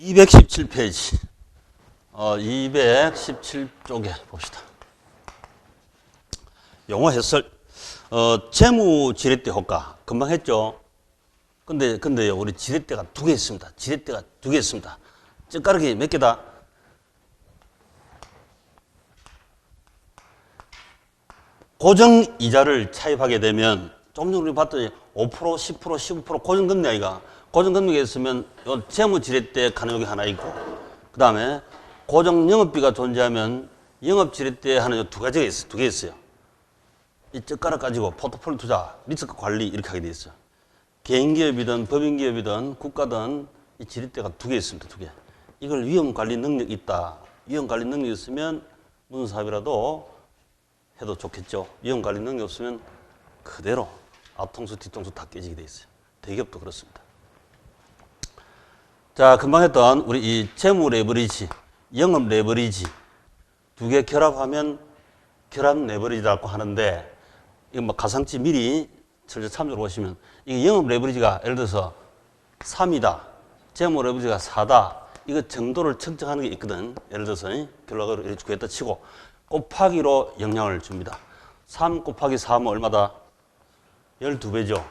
217페이지. 217쪽에 봅시다. 용어 해설. 재무 지렛대 효과. 금방 했죠? 근데요, 우리 지렛대가 두 개 있습니다. 지렛대가 두 개 있습니다. ጭ가루기 몇 개다? 고정 이자를 차입하게 되면, 좀 전에 우리 봤더니 5%, 10%, 15% 고정금리 아이가. 고정금리가 있으면 요 재무 지렛대 가는 여기 하나 있고, 그 다음에 고정 영업비가 존재하면 영업 지렛대 하는 요 두 가지가 있어요. 두 개 있어요. 이 젓가락 가지고 포트폴리오 투자, 리스크 관리 이렇게 하게 돼 있어요. 개인기업이든 법인기업이든 국가든 이 지렛대가 두 개 있습니다. 두 개. 이걸 위험관리 능력이 있다. 위험관리 능력이 있으면 무슨 사업이라도 해도 좋겠죠. 위험관리 능력이 없으면 그대로 앞통수 뒤통수 다 깨지게 돼 있어요. 대기업도 그렇습니다. 자, 금방 했던 우리 이 재무 레버리지, 영업 레버리지 두 개 결합하면 결합 레버리지라고 하는데, 이거 뭐 가상치 미리 철저 참조를 보시면, 이게 영업 레버리지가 예를 들어서 3이다. 재무 레버리지가 4다. 이거 정도를 측정하는 게 있거든. 예를 들어서 결과를 이렇게 구했다 치고 곱하기로 영향을 줍니다. 3 곱하기 4면 얼마다? 12배죠.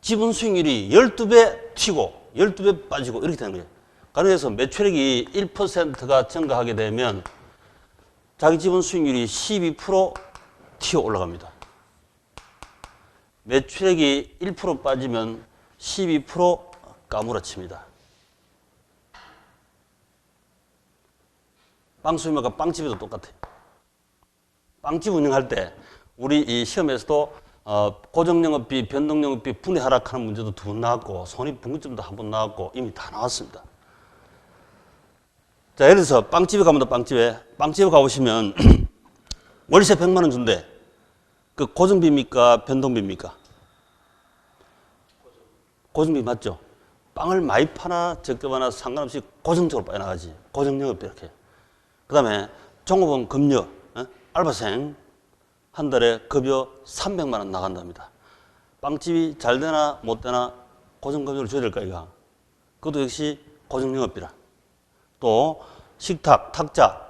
지분 수익률이 12배 튀고 12배 빠지고 이렇게 되는 거예요. 그래서 매출액이 1%가 증가하게 되면 자기 지분 수익률이 12% 튀어 올라갑니다. 매출액이 1% 빠지면 12% 까무러칩니다. 빵수명과 빵집에도 똑같아요. 빵집 운영할 때 우리 이 시험에서도 고정영업비, 변동영업비 분해 하락하는 문제도 두 번 나왔고, 손익분기점도 한 번 나왔고, 이미 다 나왔습니다. 자, 예를 들어서 빵집에 가면 빵집에 가보시면 월세 100만 원 준대. 그 고정비입니까? 변동비입니까? 고정비 맞죠? 빵을 많이 파나 적게 파나 상관없이 고정적으로 빠져나가지. 고정영업비 이렇게. 그 다음에 종업원 급여, 알바생 한 달에 급여 300만 원 나간답니다. 빵집이 잘 되나 못 되나 고정급여를 줘야 될까 이거. 그것도 역시 고정영업비라. 또 식탁, 탁자,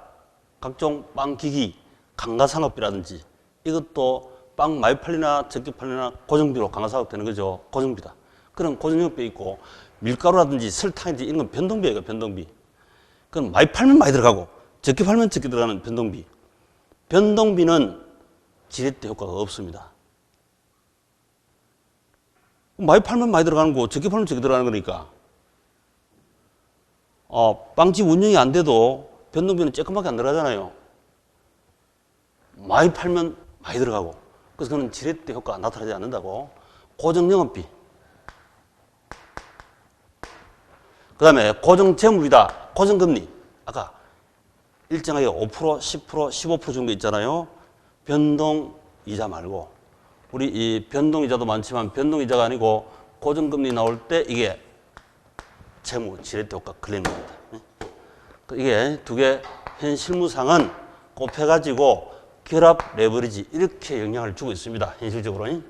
각종 빵기기, 강가상업비라든지 이것도 빵 많이 팔리나 적게 팔리나 고정비로 강가상업 되는 거죠. 고정비다. 그런 고정영업비 있고, 밀가루라든지 설탕이든지 이런 건 변동비예요. 변동비. 그건 많이 팔면 많이 들어가고 적게 팔면 적게 들어가는 변동비. 변동비는 지렛대 효과가 없습니다. 많이 팔면 많이 들어가는 거, 적게 팔면 적게 들어가는 거니까. 빵집 운영이 안 돼도 변동비는 조그맣게 안 들어가잖아요. 많이 팔면 많이 들어가고. 그래서 그건 지렛대 효과가 나타나지 않는다고. 고정영업비. 그 다음에 고정재물이다. 고정금리. 아까 일정하게 5%, 10%, 15% 주는 거 있잖아요. 변동이자 말고. 우리 이 변동이자도 많지만 변동이자가 아니고 고정금리 나올 때 이게 재무 지렛대 효과 걸리는 겁니다. 이게 두 개 현 실무상은 곱해가지고 결합 레버리지 이렇게 영향을 주고 있습니다. 현실적으로.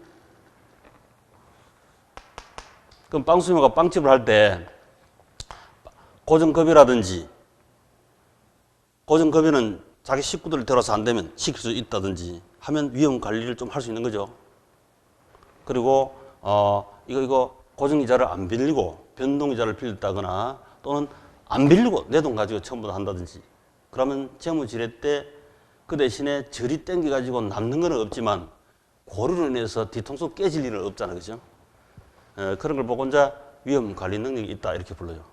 그럼 빵수명가 빵집을 할 때 고정급여라든지, 고정급여는 자기 식구들 들어서 안 되면 시킬 수 있다든지 하면 위험 관리를 좀 할 수 있는 거죠. 그리고 이거 고정이자를 안 빌리고 변동이자를 빌렸다거나 또는 안 빌리고 내 돈 가지고 처음부터 한다든지, 그러면 재무지렛대 그 대신에 절이 땡겨가지고 남는 건 없지만 고르로 인해서 뒤통수 깨질 일은 없잖아요. 그죠? 그런 걸 보고 혼자 위험관리 능력이 있다 이렇게 불러요.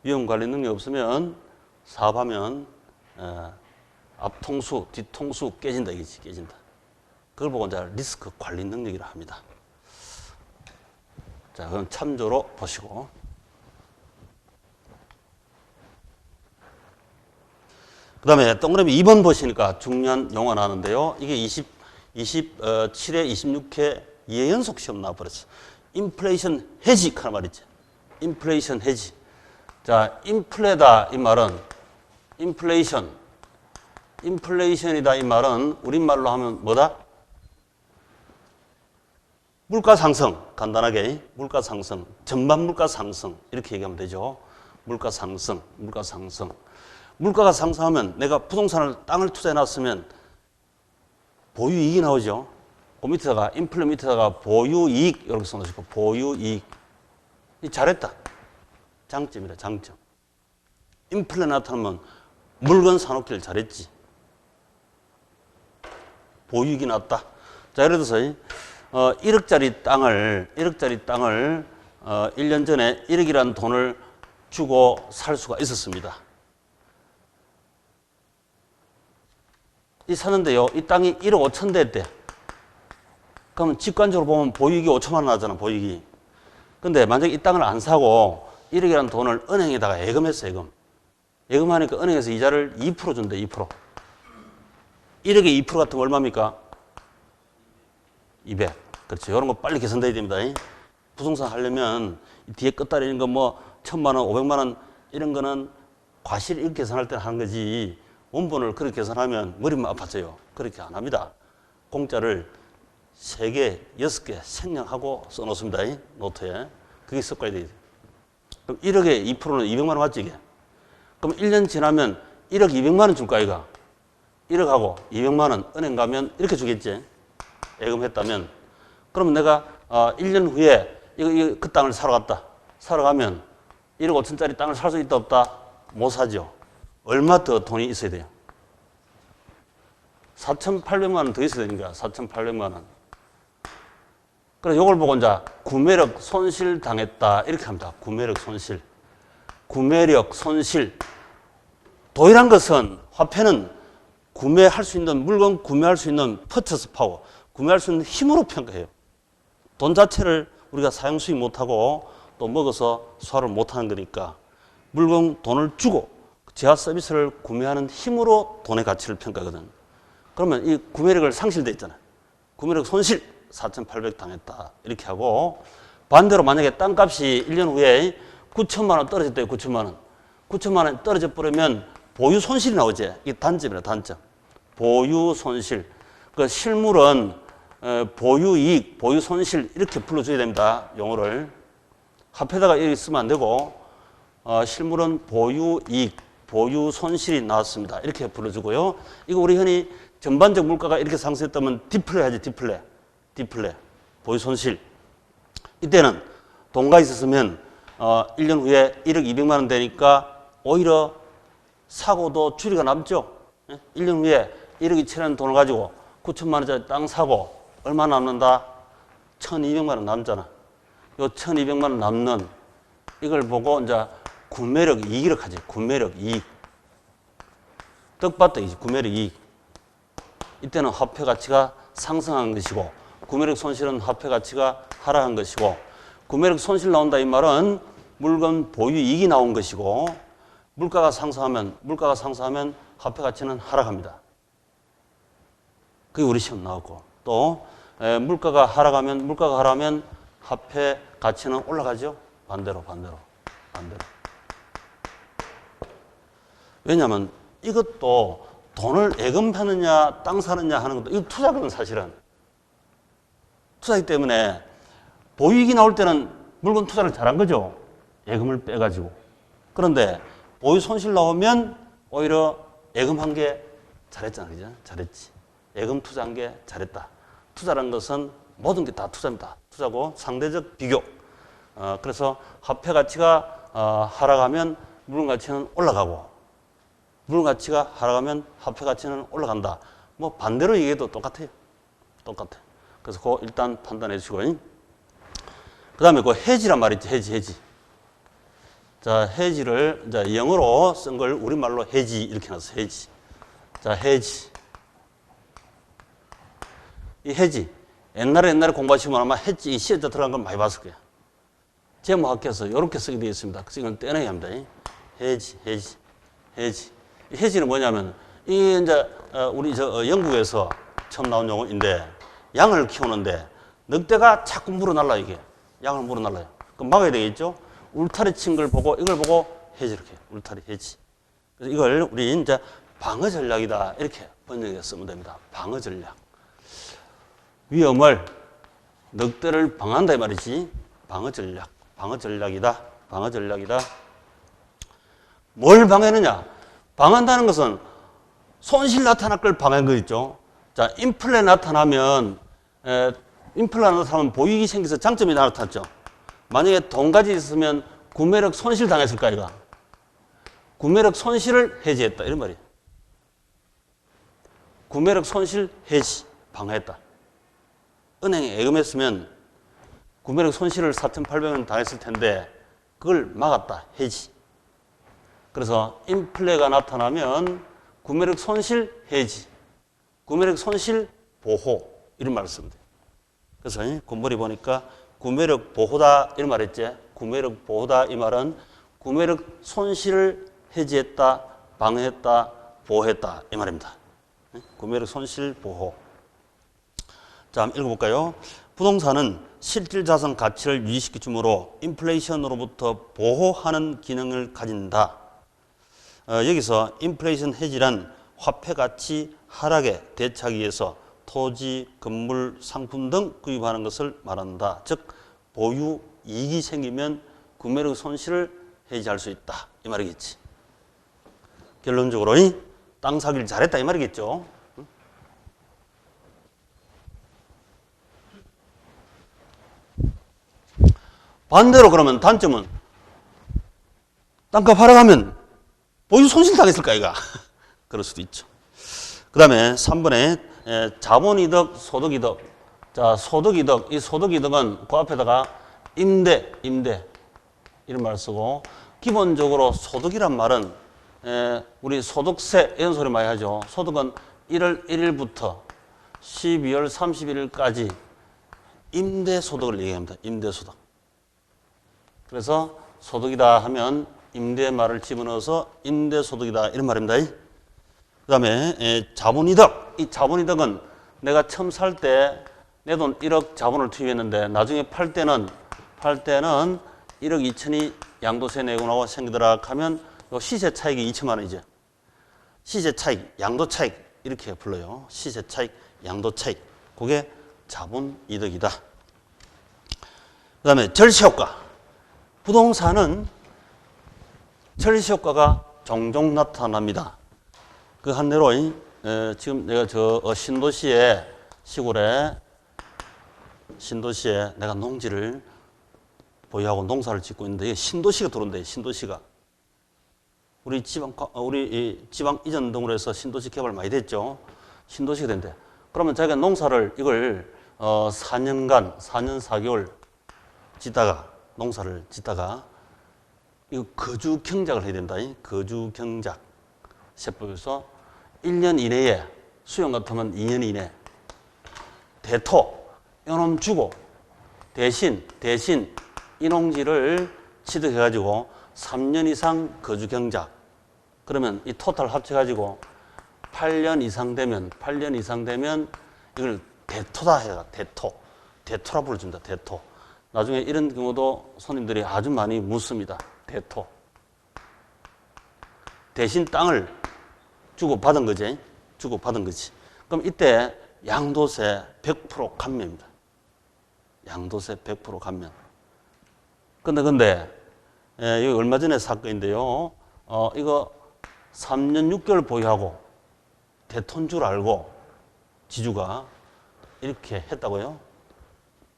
위험관리 능력이 없으면 사업하면 앞통수, 뒤통수 깨진다 이거지. 깨진다. 그걸 보고 이제 리스크 관리 능력이라 합니다. 자, 그럼 참조로 보시고. 그 다음에 동그라미 2번 보시니까 중요한 용어 나왔는데요. 이게 27회, 26회 2연속 시험 나와버렸어. 인플레이션 해지 하는 말 있지. 인플레이션 해지. 자, 인플레다 이 말은 인플레이션이다 이 말은 우리말로 하면 뭐다? 물가 상승. 간단하게 물가 상승. 전반 물가 상승 이렇게 얘기하면 되죠. 물가 상승, 물가 상승. 물가가 상승하면 내가 부동산을 땅을 투자해 놨으면 보유이익이 나오죠. 그 밑에다가 인플레 밑에다가 보유이익 이렇게 써놓으시고 보유이익. 이 잘했다. 장점이다. 장점. 인플레 나타나면 물건 사놓기를 잘했지. 보유이익이 났다. 자, 예를 들어서 1억짜리 땅을 1년 전에 1억이라는 돈을 주고 살 수가 있었습니다. 이 사는데요, 이 땅이 1억 5천 됐대. 그러면 직관적으로 보면 보유이익이 5천만 원 나잖아, 보유이익이. 근데 만약에 이 땅을 안 사고 1억이라는 돈을 은행에다가 예금했어, 예금. 예금하니까 은행에서 이자를 2% 준대, 2%. 1억에 2% 같으면 얼마입니까? 200. 그렇죠. 이런 거 빨리 계산돼야 됩니다. 부동산 하려면 뒤에 끝다리 있는 거 뭐 1,000만 원, 500만 원 이런 거는 과실 이렇게 계산할 때는 하는 거지. 원본을 그렇게 계산하면 머리만 아파져요. 그렇게 안 합니다. 공짜를 3개, 6개 생략하고 써놓습니다. 노트에. 그게 습관이 돼야 돼요. 그럼 1억에 2%는 200만 원 맞지, 이게? 그럼 1년 지나면 1억 200만 원 줄까, 이가? 1억하고 200만 원 은행 가면 이렇게 주겠지? 예금했다면. 그러면 내가 1년 후에 그 땅을 사러 갔다. 사러 가면 1억 5천짜리 땅을 살 수 있다, 없다? 못 사죠. 얼마 더 돈이 있어야 돼요? 4,800만 원 더 있어야 되는 거야. 4,800만 원. 그래서 이걸 보고 이제 구매력 손실 당했다. 이렇게 합니다. 구매력 손실. 구매력 손실. 도일한 것은, 화폐는 구매할 수 있는, 물건 구매할 수 있는 퍼처스 파워, 구매할 수 있는 힘으로 평가해요. 돈 자체를 우리가 사용 수익 못하고 또 먹어서 소화를 못하는 거니까 물건 돈을 주고 지하 서비스를 구매하는 힘으로 돈의 가치를 평가하거든. 그러면 이 구매력을 상실돼 있잖아요. 구매력 손실 4,800 당했다. 이렇게 하고 반대로 만약에 땅값이 1년 후에 9천만 원 떨어졌대요. 9천만 원. 9천만 원 떨어져 버리면 보유 손실이 나오지. 이게 단점이라 단점. 보유 손실. 그 실물은 보유 이익, 보유 손실 이렇게 불러줘야 됩니다. 용어를. 화폐에다가 이렇게 쓰면 안 되고 실물은 보유 이익, 보유 손실이 나왔습니다. 이렇게 불러주고요. 이거 우리 흔히 전반적 물가가 이렇게 상승했다면 디플레 하지, 디플레. 디플레. 보유 손실. 이때는 돈가 있었으면 1년 후에 1억 200만 원 되니까 오히려 사고도 줄이가 남죠. 1년 후에 1억 2천이라는 돈을 가지고 9천만 원짜리 땅 사고 얼마 남는다? 1,200만 원 남잖아. 요 1,200만 원 남는 이걸 보고 이제 구매력 이익이라고 하지. 구매력 이익. 떡밥떡이지. 구매력 이익. 이때는 화폐 가치가 상승한 것이고 구매력 손실은 화폐 가치가 하락한 것이고 구매력 손실 나온다 이 말은 물건 보유 이익이 나온 것이고 물가가 상승하면 화폐 가치는 하락합니다. 그게 우리 시험 나왔고 또 물가가 하락하면 화폐 가치는 올라가죠. 반대로. 왜냐하면 이것도 돈을 예금하느냐 땅 사느냐 하는 것도 이거 투자거든 사실은. 투자이기 때문에 보유이익이 나올 때는 물건 투자를 잘한 거죠. 예금을 빼가지고. 그런데 보유 손실 나오면 오히려 예금한 게 잘했잖아. 그죠? 잘했지. 예금 투자한 게 잘했다. 투자라는 것은 모든 게 다 투자입니다. 투자고 상대적 비교. 그래서 화폐 가치가 하락하면 물건 가치는 올라가고 물건 가치가 하락하면 화폐 가치는 올라간다. 뭐 반대로 얘기해도 똑같아요. 똑같아. 그래서 그거 일단 판단해 주시고 그 다음에 그 해지란 말이 있지. 해지. 자, 해지를 이제 영어로 쓴 걸 우리말로 해지 이렇게 놨어. 해지. 자, 해지. 이 해지. 옛날에 공부하시면 아마 해지 이 시에다 들어간 걸 많이 봤을 거야. 제목학에서 이렇게 쓰게 되어 있습니다. 그래서 이건 떼내야 합니다. 해지. 해지는 뭐냐면 이 이제 우리 영국에서 처음 나온 용어인데 양을 키우는데 늑대가 자꾸 물어날라 이게. 양을 물어날라요. 그럼 막아야 되겠죠? 울타리 친 걸 보고 이걸 보고 해지 이렇게. 울타리 해지. 그래서 이걸 우리 이제 방어 전략이다 이렇게 번역해서 쓰면 됩니다. 방어 전략. 위험을 늑대를 방어한다 이 말이지. 방어 전략이다. 뭘 방해하느냐? 방한다는 것은 손실 나타날 걸 방해한 거 있죠. 자, 인플레 나타나면 보이익이 생겨서 장점이 나타났죠. 만약에 돈 가지 있으면 구매력 손실 당했을까, 이거? 구매력 손실을 해지했다. 이런 말이에요. 구매력 손실 해지, 방해했다. 은행에 예금했으면 구매력 손실을 4,800원 당했을 텐데 그걸 막았다. 해지. 그래서 인플레가 나타나면 구매력 손실 해지, 구매력 손실 보호 이런 말을 쓰면 돼요. 그래서 군벌이 보니까 구매력 보호다 이런 말 했지. 구매력 보호다 이 말은 구매력 손실을 해지했다, 방해했다, 보호했다 이 말입니다. 구매력 손실 보호. 자, 한번 읽어볼까요? 부동산은 실질 자산 가치를 유지시켜 주므로 인플레이션으로부터 보호하는 기능을 가진다. 여기서 인플레이션 해지란 화폐 가치 하락에 대처하기 위해서 토지, 건물, 상품 등 구입하는 것을 말한다. 즉 보유 이익이 생기면 구매력 손실을 해지할 수 있다. 이 말이겠지. 결론적으로 땅 사기를 잘했다 이 말이겠죠. 반대로 그러면 단점은 땅값 하락하면 보유 손실 당했을까 이가 그럴 수도 있죠. 그 다음에 3번에 자본이득, 소득이득. 자, 소득이득. 이 소득이득은 그 앞에다가 임대 이런 말 쓰고 기본적으로 소득이란 말은 우리 소득세 이런 소리 많이 하죠. 소득은 1월 1일부터 12월 31일까지 임대소득을 얘기합니다. 임대소득. 그래서 소득이다 하면 임대 말을 집어넣어서 임대소득이다 이런 말입니다. 그 다음에 자본이득. 이 자본이득은 내가 처음 살 때 내 돈 1억 자본을 투입했는데 나중에 팔 때는 1억 2천이 양도세 내고 나고 생기더라 하면 요 시세 차익이 2천만 원이죠. 시세 차익, 양도 차익 이렇게 불러요. 시세 차익, 양도 차익. 그게 자본이득이다. 그 다음에 절세효과. 부동산은 절세효과가 종종 나타납니다. 그 한대로 지금 내가 신도시에 시골에 내가 농지를 보유하고 농사를 짓고 있는데 이게 신도시가 들어온대요. 신도시가 우리 지방 이전 등으로 해서 신도시 개발 많이 됐죠. 신도시가 된대. 그러면 자기가 농사를 이걸 4년 4개월 농사를 짓다가 이거 거주 경작을 해야 된다. 거주 경작 세법에서 1년 이내에 수용 같으면 2년 이내 대토 이놈 주고 대신 이 농지를 취득해가지고 3년 이상 거주 경작 그러면 이 토탈 합쳐가지고 8년 이상 되면 이걸 대토다 해가 대토라 불러줍니다. 대토. 나중에 이런 경우도 손님들이 아주 많이 묻습니다. 대토. 대신 땅을 주고받은 거지. 그럼 이때 양도세 100% 감면입니다. 양도세 100% 감면. 근데 여기 얼마 전에 사건인데요. 이거 3년 6개월 보유하고 대토인 줄 알고 지주가 이렇게 했다고요.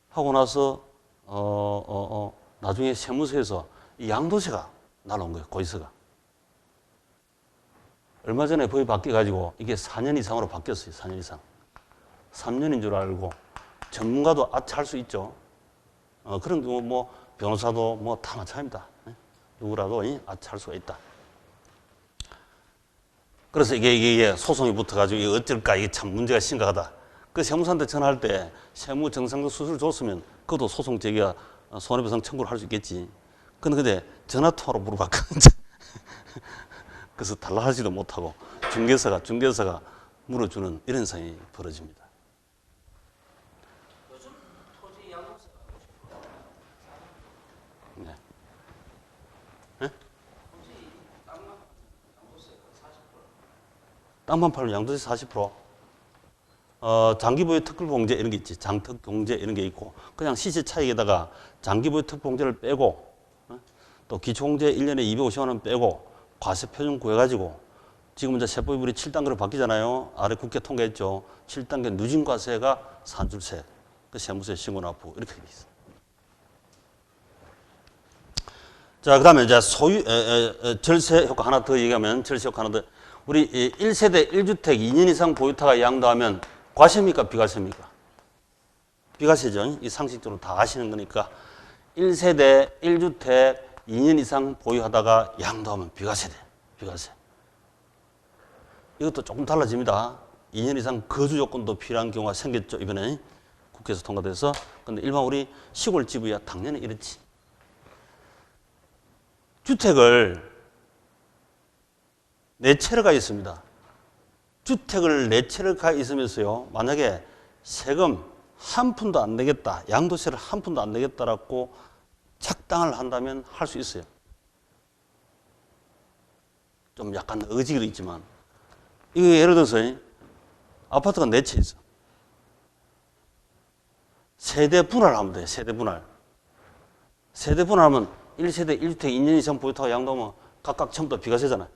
하고 나서 나중에 세무서에서 이 양도세가 날아온 거예요. 고지서가. 얼마 전에 법이 바뀌어가지고 이게 4년 이상으로 바뀌었어요. 4년 이상. 3년인 줄 알고 전문가도 할 수 있죠. 그런 경우 뭐 변호사도 뭐 다 마찬가지입니다. 누구라도 할 수가 있다. 그래서 이게 소송이 붙어가지고 이게 어쩔까 이게 참 문제가 심각하다. 그 세무사한테 전화할 때 세무 정상적 수수료 줬으면 그것도 소송 제기가 손해배상 청구를 할 수 있겠지. 근데 전화 통화로 물어봤거든요. 그래서 달라 하지도 못하고 중개사가 물어주는 이런 상황이 벌어집니다. 요즘 토지 양도세가 네. 토지 땅만 양도세가 40%. 땅만 팔면 양도세 40%. 장기보유 특별공제 이런 게 있지. 장특공제 이런 게 있고 그냥 시세 차익에다가 장기보유 특별공제를 빼고 또 기초공제 1년에 250만 원 빼고 과세 표준 구해가지고 지금 이제 세법이 우리 7단계로 바뀌잖아요. 아래 국회 통과했죠. 7단계 누진 과세가 산출세, 그 세무세 신고납부 이렇게 돼 있어. 자, 그다음에 이제 절세 효과 하나 더 얘기하면 절세 효과 하나 더. 우리 1세대 1주택 2년 이상 보유타가 양도하면 과세입니까? 비과세입니까? 비과세죠. 이 상식적으로 다 아시는 거니까 1세대 1주택 2년 이상 보유하다가 양도하면 비과세돼. 비과세. 이것도 조금 달라집니다. 2년 이상 거주 조건도 필요한 경우가 생겼죠. 이번에 국회에서 통과돼서. 근데 일반 우리 시골집이야 당연히 이렇지. 주택을 4채가 있습니다. 주택을 4채가 있으면서요. 만약에 세금 한 푼도 안 내겠다. 양도세를 한 푼도 안 내겠다라고 착당을 한다면 할 수 있어요. 좀 약간 의지도 있지만. 이거 예를 들어서 아파트가 4채 있어. 세대 분할하면 돼. 세대 분할. 세대 분할하면 1세대 1주택 2년 이상 보유타가 양도하면 각각 전부 다 비과세잖아요.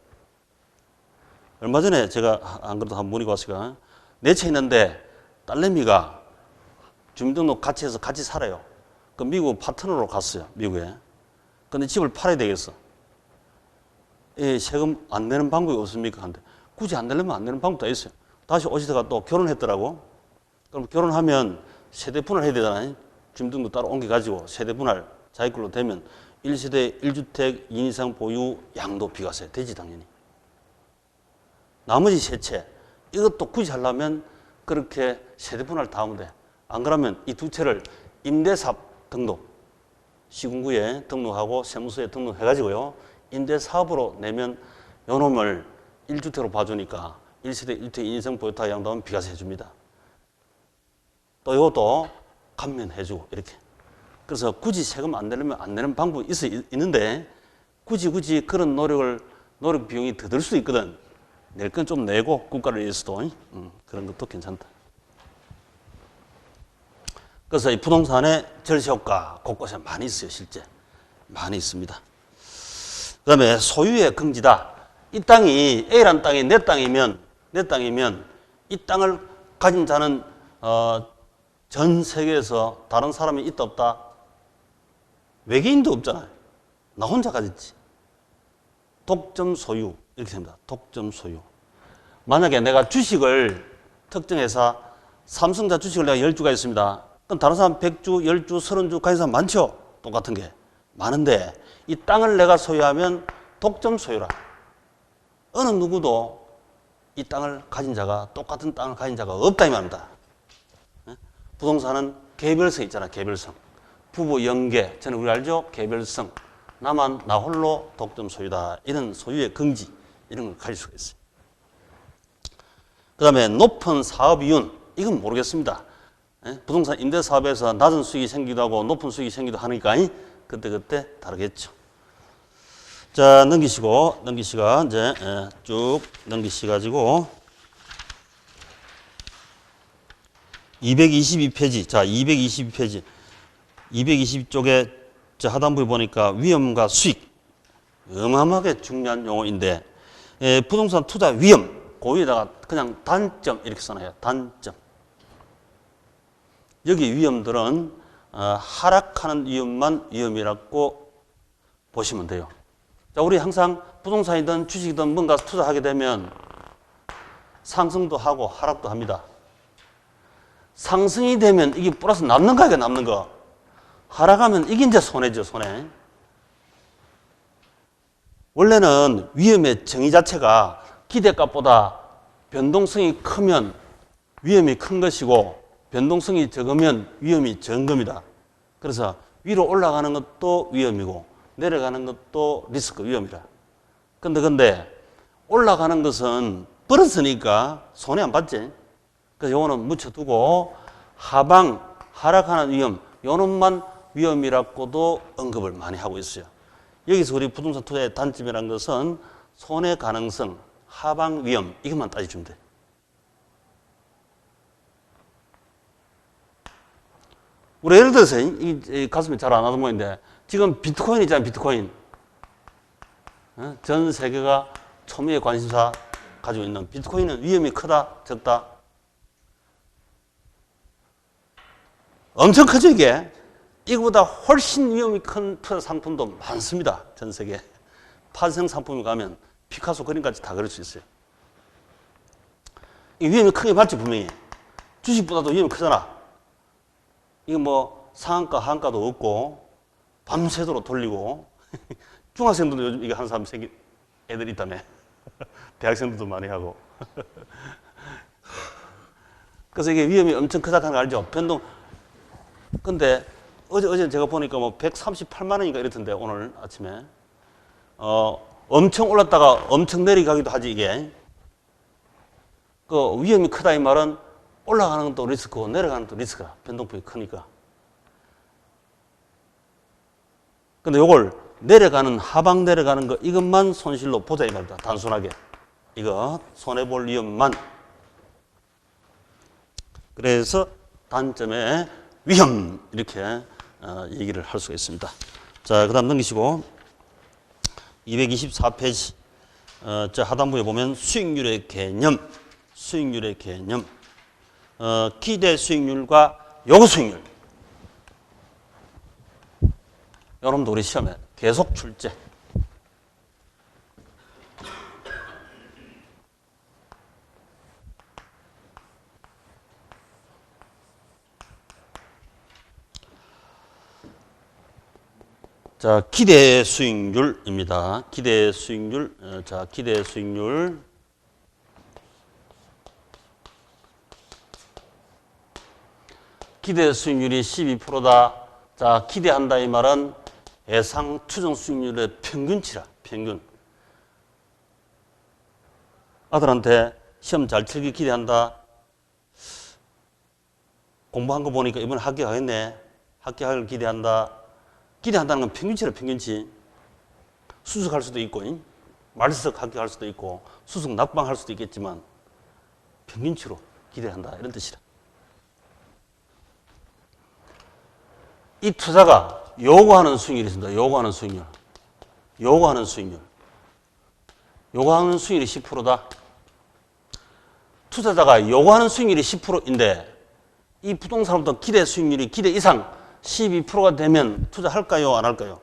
얼마 전에 제가 안 그래도 한 문의가 왔으니까 4채 있는데 딸내미가 주민등록 같이 해서 같이 살아요. 그 미국 파트너로 갔어요. 미국에. 근데 집을 팔아야 되겠어. 세금 안 내는 방법이 없습니까? 근데 굳이 안 내려면 안 내는 방법도 있어요. 다시 오시다가 또 결혼했더라고. 그럼 결혼하면 세대 분할 해야 되잖아요. 주민등록 따로 옮겨가지고 세대 분할 자기 걸로 되면 1세대 1주택 2년 이상 보유 양도 비과세 되지 당연히. 나머지 3채 이것도 굳이 하려면 그렇게 세대 분할 다 하면 돼. 안 그러면 이 2채를 임대사업 등록 시군구에 등록하고 세무서에 등록해가지고요. 임대사업으로 내면 요 놈을 1주택으로 봐주니까 1세대 1주택 2년 이상 보유타 양도하면 비과세 해줍니다. 또 이것도 감면해주고 이렇게. 그래서 굳이 세금 안 내려면 안 내는 방법이 있는데 굳이 그런 노력 비용이 더 들 수도 있거든. 낼 건 좀 내고 국가를 위해서도 그런 것도 괜찮다. 그래서 이 부동산의 절세 효과 곳곳에 많이 있어요. 실제 많이 있습니다. 그 다음에 소유의 긍지다. 이 땅이 A라는 땅이 내 땅이면 이 땅을 가진 자는 전 세계에서 다른 사람이 있다 없다? 외계인도 없잖아요. 나 혼자 가졌지. 독점 소유 이렇게 됩니다. 독점 소유. 만약에 내가 주식을 특정 회사 삼성자 주식을 내가 10주가 있습니다. 그럼 다른 사람 100주, 10주, 30주 가진 사람 많죠? 똑같은 게. 많은데 이 땅을 내가 소유하면 독점 소유라. 어느 누구도 이 땅을 가진 자가 똑같은 땅을 가진 자가 없다 이 말입니다. 부동산은 개별성 있잖아. 개별성. 부부 연계. 저는 우리 알죠? 개별성. 나만 나 홀로 독점 소유다. 이런 소유의 긍지 이런 걸 가질 수가 있어요. 그 다음에 높은 사업이윤. 이건 모르겠습니다. 부동산 임대사업에서 낮은 수익이 생기기도 하고 높은 수익이 생기기도 하니까 그때 다르겠죠. 자, 넘기시고 이제 쭉 넘기시가지고 222페이지. 자, 222페이지. 222쪽에 하단부에 보니까 위험과 수익. 어마어마하게 중요한 용어인데 부동산 투자 위험. 그 위에다가 그냥 단점 이렇게 써놔요. 단점. 여기 위험들은 하락하는 위험만 위험이라고 보시면 돼요. 자, 우리 항상 부동산이든 주식이든 뭔가 투자하게 되면 상승도 하고 하락도 합니다. 상승이 되면 이게 플러스 남는 거, 이게 남는 거. 하락하면 이게 이제 손해죠, 손해. 원래는 위험의 정의 자체가 기대값보다 변동성이 크면 위험이 큰 것이고 변동성이 적으면 위험이 적은 겁니다. 그래서 위로 올라가는 것도 위험이고 내려가는 것도 리스크 위험이라. 근데 올라가는 것은 벌었으니까 손해 안 받지. 그래서 요거는 묻혀두고 하방, 하락하는 위험, 요놈만 위험이라고도 언급을 많이 하고 있어요. 여기서 우리 부동산 투자의 단점이라는 것은 손해 가능성, 하방 위험 이것만 따져주면 돼. 우리 예를 들어서 이 가슴이 잘 안 하던 모양인데 지금 비트코인 있잖아요. 비트코인. 전 세계가 초미의 관심사 가지고 있는 비트코인은 위험이 크다, 적다? 엄청 크죠, 이게? 이거보다 훨씬 위험이 큰 투자 상품도 많습니다, 전 세계에. 파생 상품에 가면 피카소 그림까지 다 그릴 수 있어요. 이 위험이 크게 맞지, 분명히. 주식보다도 위험이 크잖아. 이거 뭐 상한가, 하한가도 없고, 밤새도록 돌리고, 중학생들도 요즘 이거 하는 사람 애들이 있다며. 대학생들도 많이 하고. 그래서 이게 위험이 엄청 크다는 걸 알죠? 변동. 근데 어제 제가 보니까 뭐 138만 원인가 이랬던데, 오늘 아침에. 엄청 올랐다가 엄청 내려가기도 하지, 이게. 그 위험이 크다 이 말은 올라가는 것도 리스크고 내려가는 것도 리스크야. 변동폭이 크니까. 근데 요걸 내려가는, 하방 내려가는 거 이것만 손실로 보자 이 말이다. 단순하게. 이거 손해볼 위험만. 그래서 단점의 위험 이렇게 얘기를 할 수가 있습니다. 자, 그 다음 넘기시고 224페이지 저 하단부에 보면 수익률의 개념, 수익률의 개념, 기대 수익률과 요구 수익률. 여러분도 우리 시험에 계속 출제. 자, 기대 수익률입니다. 기대 수익률. 자, 기대 수익률. 기대 수익률이 12%다. 자, 기대한다 이 말은 예상 추정 수익률의 평균치라. 평균. 아들한테 시험 잘 치기 기대한다. 공부한 거 보니까 이번에 합격하겠네. 합격하기를 기대한다. 기대한다는 건 평균치라, 평균치. 수석할 수도 있고, 말석 합격할 수도 있고, 수석 낙방할 수도 있겠지만, 평균치로 기대한다. 이런 뜻이라. 이 투자가 요구하는 수익률이 있습니다. 요구하는 수익률. 요구하는 수익률. 요구하는 수익률이 10%다. 투자자가 요구하는 수익률이 10%인데, 이 부동산부터 기대 수익률이 기대 이상 12%가 되면 투자할까요? 안 할까요?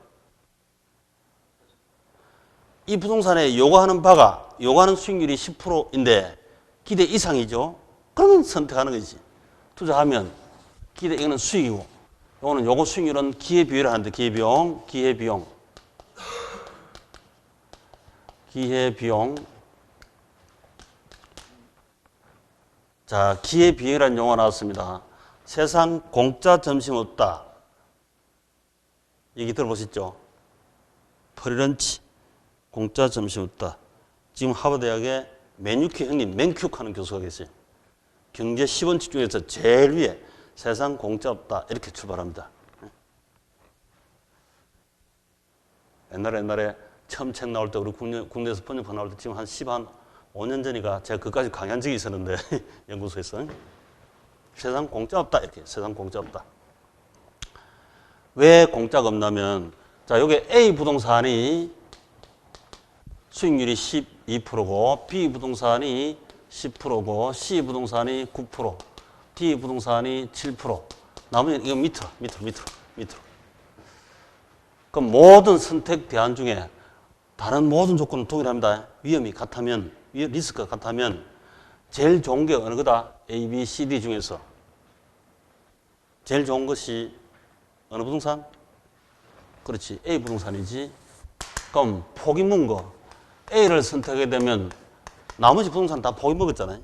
이 부동산에 요구하는 바가, 요구하는 수익률이 10%인데 기대 이상이죠? 그러면 선택하는 거지. 투자하면 기대, 이거는 수익이고, 요거는 요구 수익률은 기회비율을 하는데, 기회비용, 기회비용. 기회비용. 자, 기회비용이라는 용어가 나왔습니다. 세상 공짜 점심 없다. 얘기 들어보셨죠? 프리런치, 공짜 점심 없다. 지금 하버드대학에 맨유큐 형님, 맨큐 하는 교수가 계세요. 경제 10원칙 중에서 제일 위에 세상 공짜 없다. 이렇게 출발합니다. 옛날에 처음 책 나올 때 우리 국내에서 번역판 나올 때 지금 한 15년 전이가 제가 그까지 강의한 적이 있었는데 연구소에서 세상 공짜 없다. 이렇게 세상 공짜 없다. 왜 공짜가 없냐면, 자, 요게 A 부동산이 수익률이 12%고, B 부동산이 10%고, C 부동산이 9%, D 부동산이 7%. 나머지는 이거 밑으로. 그럼 모든 선택 대안 중에 다른 모든 조건은 동일합니다. 위험이 같으면, 리스크가 같으면 제일 좋은 게 어느 거다? A, B, C, D 중에서. 제일 좋은 것이 어느 부동산? 그렇지. A 부동산이지. 그럼 포기 먹은 거. A를 선택하게 되면 나머지 부동산 다 포기 먹었잖아요.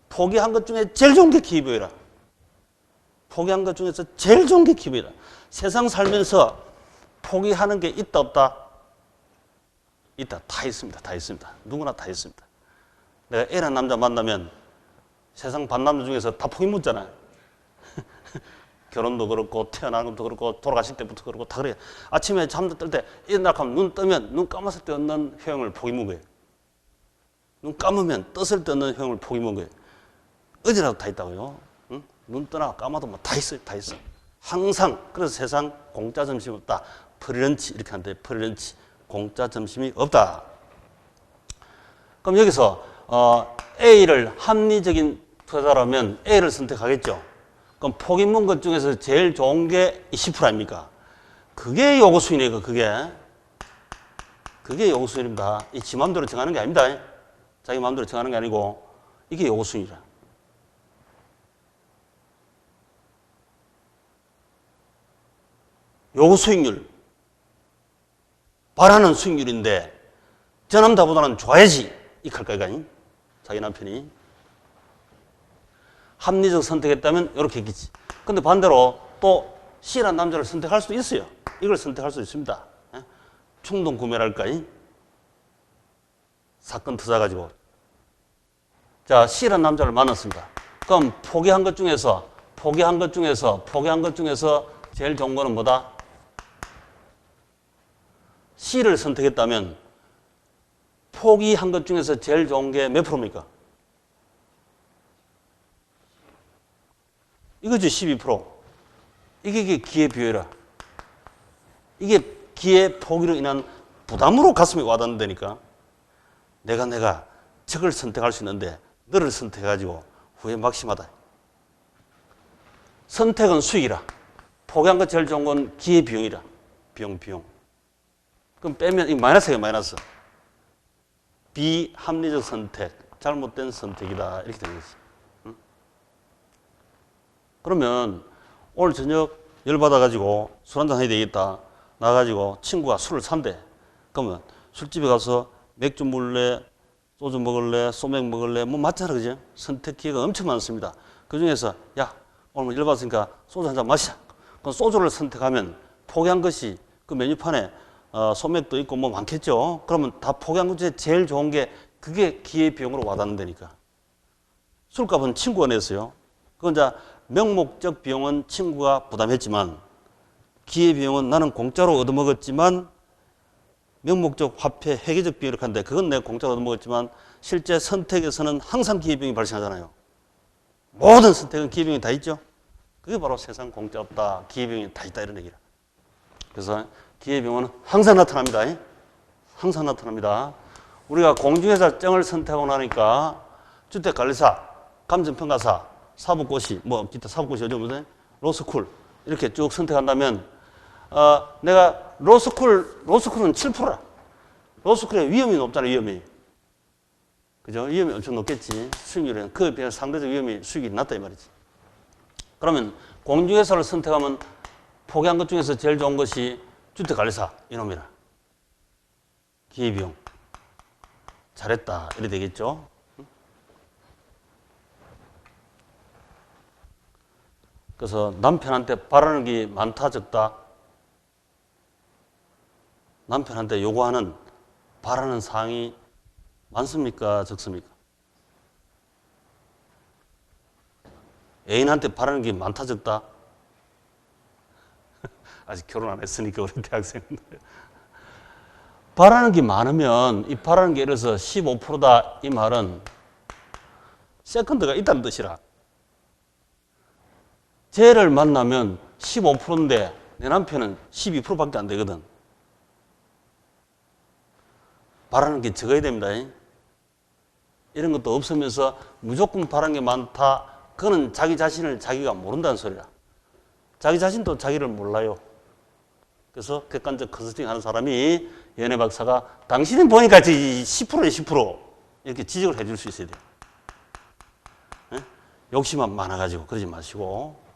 포기한 것 중에 제일 좋은 게 기회비용이라. 포기한 것 중에서 제일 좋은 게 기회비용이라. 세상 살면서 포기하는 게 있다, 없다? 있다. 다 있습니다. 다 있습니다. 누구나 다 있습니다. 내가 A라는 남자 만나면 세상 반남자 중에서 다 포기 묻잖아요. 결혼도 그렇고, 태어나는 것도 그렇고, 돌아가실 때부터 그렇고, 다 그래요. 아침에 잠들 때, 일어나면 눈 뜨면, 눈 감았을 때 얻는 효용을 포기 먹어요. 눈 감으면, 떴을 때 얻는 효용을 포기 먹어요. 어디라도 다 있다고요. 응? 눈 뜨나 감아도 뭐 다 있어요. 다 있어. 항상. 그래서 세상 공짜 점심 없다. 프리런치. 이렇게 하는데, 프리런치. 공짜 점심이 없다. 그럼 여기서 A를 합리적인 투자자라면 A를 선택하겠죠. 그럼 포기 있는 것 중에서 제일 좋은 게 20% 아닙니까? 그게 요구 수익이니까 그게 요구 수익입니다. 이 지 마음대로 정하는 게 아닙니다. 자기 마음대로 정하는 게 아니고 이게 요구 수익이라. 요구 수익률, 바라는 수익률인데 저 남자보다는 좋아야지 이 칼까기가 자기 남편이 합리적 선택했다면 이렇게 했겠지. 근데 반대로 또 C라는 남자를 선택할 수도 있어요. 이걸 선택할 수 있습니다. 충동 구매랄까? 사건 터져가지고. 자, C라는 남자를 만났습니다. 그럼 포기한 것 중에서 제일 좋은 거는 뭐다? C를 선택했다면 포기한 것 중에서 제일 좋은 게 몇 프로입니까? 이거지, 12%. 이게 기회 비율이라. 이게 기회 포기로 인한 부담으로 가슴에 와닿는다니까. 내가 적을 선택할 수 있는데 너를 선택해가지고 후회 막심하다. 선택은 수익이라. 포기한 것 제일 좋은 건 기회 비용이라. 비용. 그럼 빼면 이 마이너스예요, 마이너스. 비합리적 선택, 잘못된 선택이다. 이렇게 되는 거지. 응? 그러면 오늘 저녁 열받아가지고 술 한잔 해야 되겠다. 나가지고 친구가 술을 산대. 그러면 술집에 가서 맥주 먹을래, 소주 먹을래, 소맥 먹을래, 뭐 맞잖아, 그죠? 선택 기회가 엄청 많습니다. 그 중에서 야, 오늘 열받았으니까 소주 한잔 마시자. 그럼 소주를 선택하면 포기한 것이 그 메뉴판에 소맥도 있고 뭐 많겠죠. 그러면 다 포기한 것 중에 제일 좋은 게 그게 기회 비용으로 와닿는다니까. 술값은 친구가 냈어요. 그건 이제 명목적 비용은 친구가 부담했지만 기회 비용은 나는 공짜로 얻어먹었지만 명목적 화폐 회계적 비용을 하는데 그건 내가 공짜로 얻어먹었지만 실제 선택에서는 항상 기회 비용이 발생하잖아요. 모든 선택은 기회 비용이 다 있죠. 그게 바로 세상 공짜 없다. 기회 비용이 다 있다 이런 얘기라. 그래서 기회 비용은 항상 나타납니다. 항상 나타납니다. 우리가 공중회사증을 선택하고 나니까 주택관리사, 감정평가사, 사법고시, 뭐 기타 사법고시 어디 보면 로스쿨 이렇게 쭉 선택한다면 내가 로스쿨은 7%라. 로스쿨의 위험이 높잖아요, 위험이. 그죠? 위험이 엄청 높겠지. 수익률은 그에 비해 상대적 위험이 수익이 낮다 이 말이지. 그러면 공중회사를 선택하면 포기한 것 중에서 제일 좋은 것이 주택관리사 이놈이라. 기회비용 잘했다 이래 되겠죠. 그래서 남편한테 바라는 게 많다 적다. 남편한테 요구하는 바라는 사항이 많습니까 적습니까? 애인한테 바라는 게 많다 적다. 아직 결혼 안 했으니까 우리 대학생들. 바라는 게 많으면 이 바라는 게 예를 들어서 15%다 이 말은 세컨드가 있다는 뜻이라. 쟤를 만나면 15%인데 내 남편은 12%밖에 안 되거든. 바라는 게 적어야 됩니다. 이런 것도 없으면서 무조건 바라는 게 많다. 그거는 자기 자신을 자기가 모른다는 소리라. 자기 자신도 자기를 몰라요. 그래서 객관적 컨설팅 하는 사람이 연애 박사가 당신은 보니까 10%에 10% 이렇게 지적을 해줄 수 있어야 돼요. 네? 욕심만 많아가지고 그러지 마시고.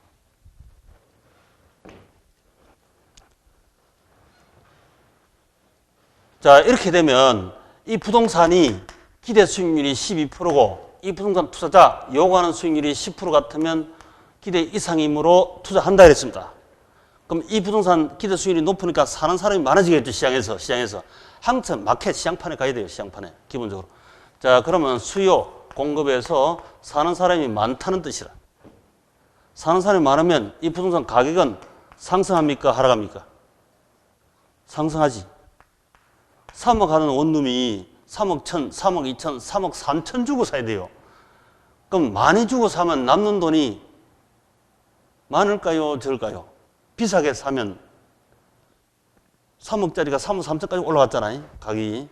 자, 이렇게 되면 이 부동산이 기대 수익률이 12%고 이 부동산 투자자 요구하는 수익률이 10% 같으면 기대 이상이므로 투자한다 이랬습니다. 그럼 이 부동산 기대 수익률이 높으니까 사는 사람이 많아지겠죠. 시장에서. 항상 마켓 시장판에 가야 돼요. 시장판에 기본적으로. 자, 그러면 수요 공급에서 사는 사람이 많다는 뜻이라. 사는 사람이 많으면 이 부동산 가격은 상승합니까? 하락합니까? 상승하지. 3억 하는 원룸이 3억 1천, 3억 2천, 3억 3천 주고 사야 돼요. 그럼 많이 주고 사면 남는 돈이 많을까요? 적을까요? 비싸게 사면 3억짜리가 3억 3천까지 올라갔잖아요. 가격이.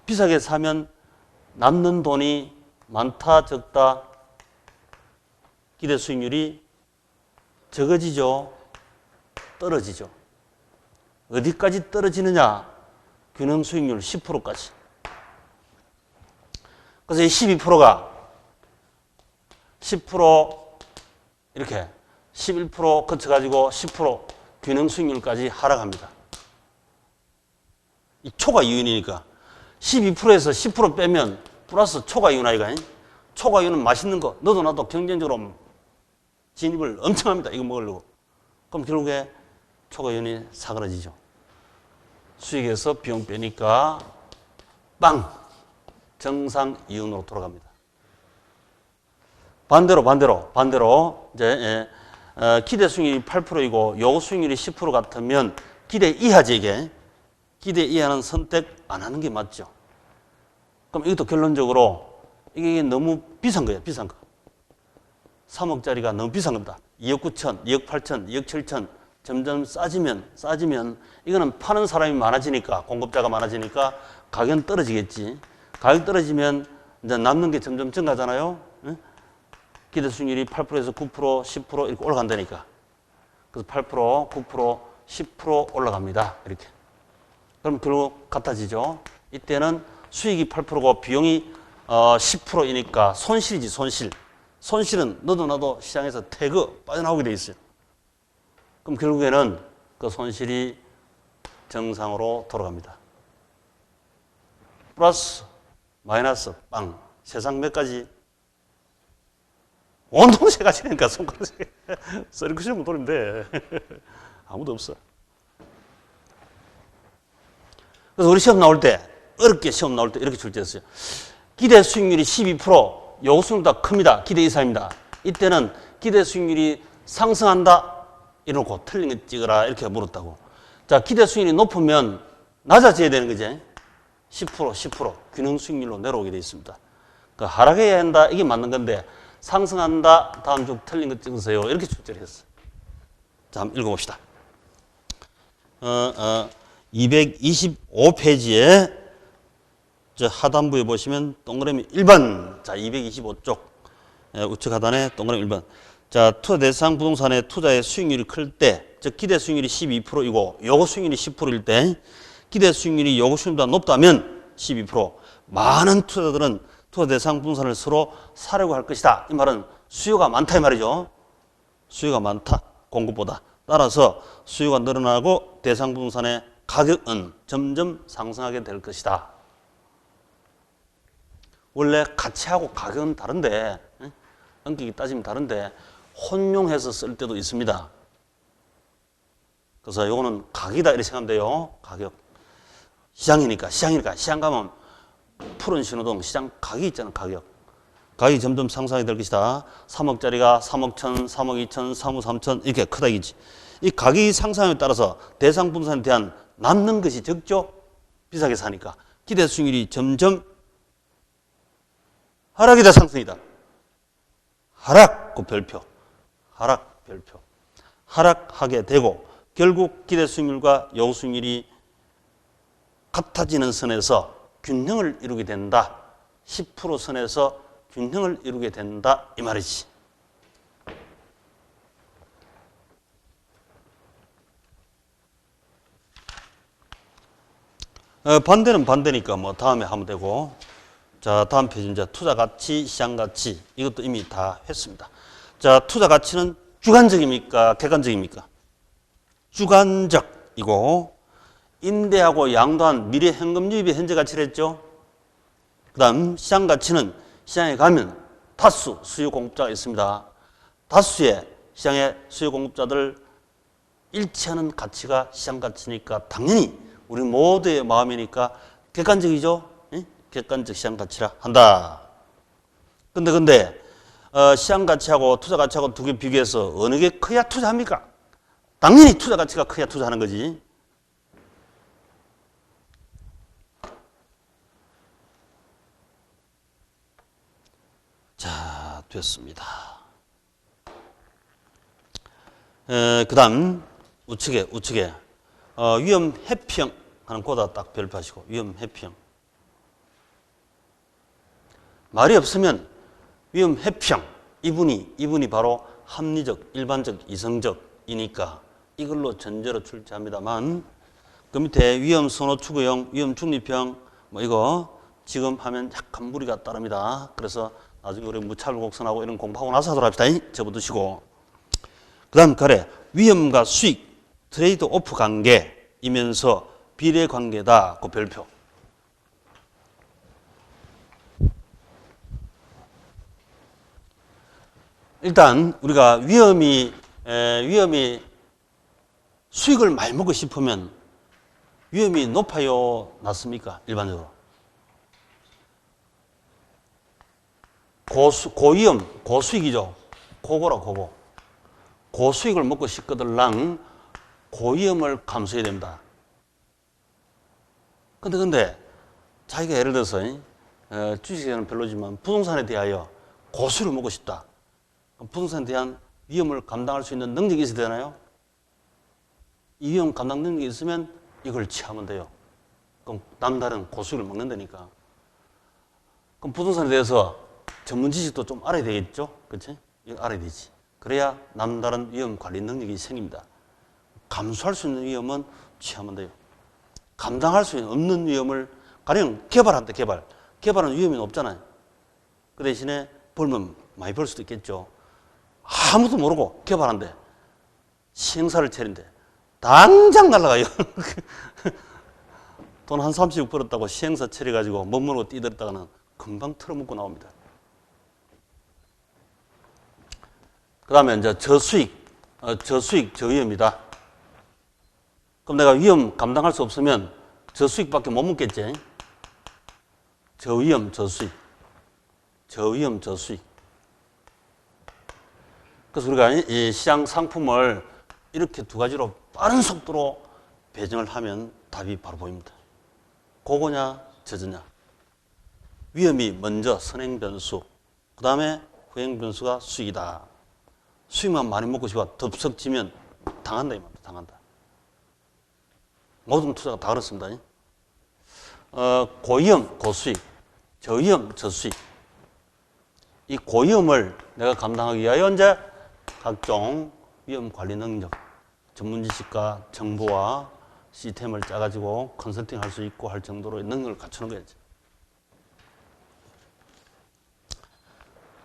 비싸게 사면 남는 돈이 많다, 적다, 기대 수익률이 적어지죠. 떨어지죠. 어디까지 떨어지느냐? 균형 수익률 10%까지. 그래서 이 12%가 10% 이렇게 11% 거쳐가지고 10% 균형 수익률까지 하락합니다. 이 초과 이윤이니까 12%에서 10% 빼면 플러스 초과 이윤 아이가. 초과 이윤은 맛있는 거. 너도 나도 경쟁적으로 진입을 엄청 합니다. 이거 먹으려고. 그럼 결국에 초과 이윤이 사그라지죠. 수익에서 비용 빼니까 빵! 정상 이윤으로 돌아갑니다. 반대로 이제 기대 수익률이 8%이고 요구 수익률이 10% 같으면 기대 이하지 이게. 기대 이하는 선택 안 하는 게 맞죠. 그럼 이것도 결론적으로 이게 너무 비싼 거예요. 비싼 거. 3억짜리가 너무 비싼 겁니다. 2억 9천, 2억 8천, 2억 7천 점점 싸지면 이거는 파는 사람이 많아지니까, 공급자가 많아지니까 가격은 떨어지겠지. 가격 떨어지면 이제 남는 게 점점 증가하잖아요. 응? 기대 수익률이 8%에서 9%, 10% 이렇게 올라간다니까. 그래서 8%, 9%, 10% 올라갑니다. 이렇게. 그럼 결국 같아지죠. 이때는 수익이 8%고 비용이 10%이니까 손실이지, 손실. 손실은 너도 나도 시장에서 태그 빠져나오게 돼 있어요. 그럼 결국에는 그 손실이 정상으로 돌아갑니다. 플러스, 마이너스, 빵. 세상 몇 가지? 온통 세 가지니까 손가락 세 개. 서리쿠션 돌인데 아무도 없어. 그래서 우리 시험 나올 때, 어렵게 시험 나올 때 이렇게 출제했어요. 기대 수익률이 12%, 요구 수익률보다 큽니다. 기대 이상입니다. 이때는 기대 수익률이 상승한다. 이러고 틀린 거 찍어라. 이렇게 물었다고. 자, 기대 수익률이 높으면 낮아져야 되는 거지. 10%. 균형 수익률로 내려오게 되어 있습니다. 그러니까 하락해야 한다. 이게 맞는 건데 상승한다. 다음 주 틀린 거 찍으세요. 이렇게 출제를 했어요. 자, 한번 읽어봅시다. 225페이지에 저 하단부에 보시면 동그라미 1번. 자, 225쪽 우측 하단에 동그라미 1번. 자, 투자 대상 부동산의 투자의 수익률이 클 때, 즉 기대 수익률이 12%이고 요구 수익률이 10%일 때, 기대 수익률이 요구 수익률보다 높다면 12%. 많은 투자들은 투자 대상 부동산을 서로 사려고 할 것이다. 이 말은 수요가 많다 이 말이죠. 수요가 많다. 공급보다. 따라서 수요가 늘어나고 대상 부동산의 가격은 점점 상승하게 될 것이다. 원래 가치하고 가격은 다른데, 엄격히 따지면 다른데 혼용해서 쓸 때도 있습니다. 그래서 이거는 가격이다 이렇게 생각하면 돼요. 가격. 시장이니까 시장 가면 푸른 신호등 시장 가격이 있잖아. 가격이 점점 상승하게 될 것이다. 3억짜리가 3억 1천, 3억 2천, 3억 3천 이렇게 크다 이거지. 이 가격이 상승함에 따라서 대상 부동산에 대한 남는 것이 적죠. 비싸게 사니까. 기대 수익률이 점점 하락이다 상승이다. 하락 그 별표. 하락하게 되고 결국 기대 수익률과 요구 수익률이 같아지는 선에서 균형을 이루게 된다. 10% 선에서 균형을 이루게 된다 이 말이지. 반대는 반대니까 뭐 다음에 하면 되고. 자, 다음 페이지 이제 투자 가치, 시장 가치 이것도 이미 다 했습니다. 자, 투자 가치는 주관적입니까? 객관적입니까? 주관적이고 임대하고 양도한 미래 현금 유입의 현재 가치를 했죠. 그 다음 시장 가치는 시장에 가면 다수 수요 공급자가 있습니다. 다수의 시장의 수요 공급자들 일치하는 가치가 시장 가치니까 당연히 우리 모두의 마음이니까 객관적이죠. 객관적 시장 가치라 한다. 근데 시장 가치하고 투자 가치하고 두 개 비교해서 어느 게 커야 투자합니까? 당연히 투자 가치가 커야 투자하는 거지. 자, 됐습니다. 그 다음 우측에 위험 회피형 하는 거다 딱 별표하시고 위험 회피형. 말이 없으면 위험 회피형. 이분이 바로 합리적, 일반적, 이성적이니까 이걸로 전제로 출제합니다만 그 밑에 위험 선호 추구형, 위험 중립형 뭐 이거 지금 하면 약간 무리가 따릅니다. 그래서 나중에 우리 무차별 곡선하고 이런 공부하고 나서 하도록 합시다. 접어두시고. 그 다음 가래 위험과 수익, 트레이드 오프 관계이면서 비례 관계다. 그 별표. 일단 우리가 위험이 수익을 많이 먹고 싶으면 위험이 높아요, 낮습니까? 일반적으로. 고위험, 고수익이죠. 고거라, 고거. 고수익을 먹고 싶거들랑 고위험을 감수해야 됩니다. 근데 자기가 예를 들어서 주식에는 별로지만 부동산에 대하여 고수익을 먹고 싶다. 부동산에 대한 위험을 감당할 수 있는 능력이 있어야 되나요? 이 위험 감당 능력이 있으면 이걸 취하면 돼요. 그럼 남다른 고수익을 먹는다니까. 그럼 부동산에 대해서 전문 지식도 좀 알아야 되겠죠? 그렇지? 이거 알아야 되지. 그래야 남다른 위험 관리 능력이 생깁니다. 감수할 수 있는 위험은 취하면 돼요. 감당할 수 없는 위험을 가령 개발한다, 개발. 개발은 위험이 높잖아요. 그 대신에 벌면 많이 벌 수도 있겠죠. 아무도 모르고 개발한대. 시행사를 차린대. 당장 날아가요. 돈 한 30억 벌었다고 시행사 차려가지고 못 모르고 뛰들었다가는 금방 털어먹고 나옵니다. 그 다음에 이제 저수익, 저위험이다. 그럼 내가 위험 감당할 수 없으면 저수익밖에 못 먹겠지. 저위험, 저수익. 저위험, 저수익. 그래서 우리가 이 시장 상품을 이렇게 두 가지로 빠른 속도로 배정을 하면 답이 바로 보입니다. 고거냐, 저저냐. 위험이 먼저 선행 변수, 그 다음에 후행 변수가 수익이다. 수익만 많이 먹고 싶어 덥석지면 당한다 이 말입니다. 당한다. 모든 투자가 다 그렇습니다. 고위험, 고수익, 저위험, 저수익. 이 고위험을 내가 감당하기 위하여 이제 각종 위험 관리 능력, 전문 지식과 정보와 시스템을 짜가지고 컨설팅 할 수 있고 할 정도로 능력을 갖추는 거야지.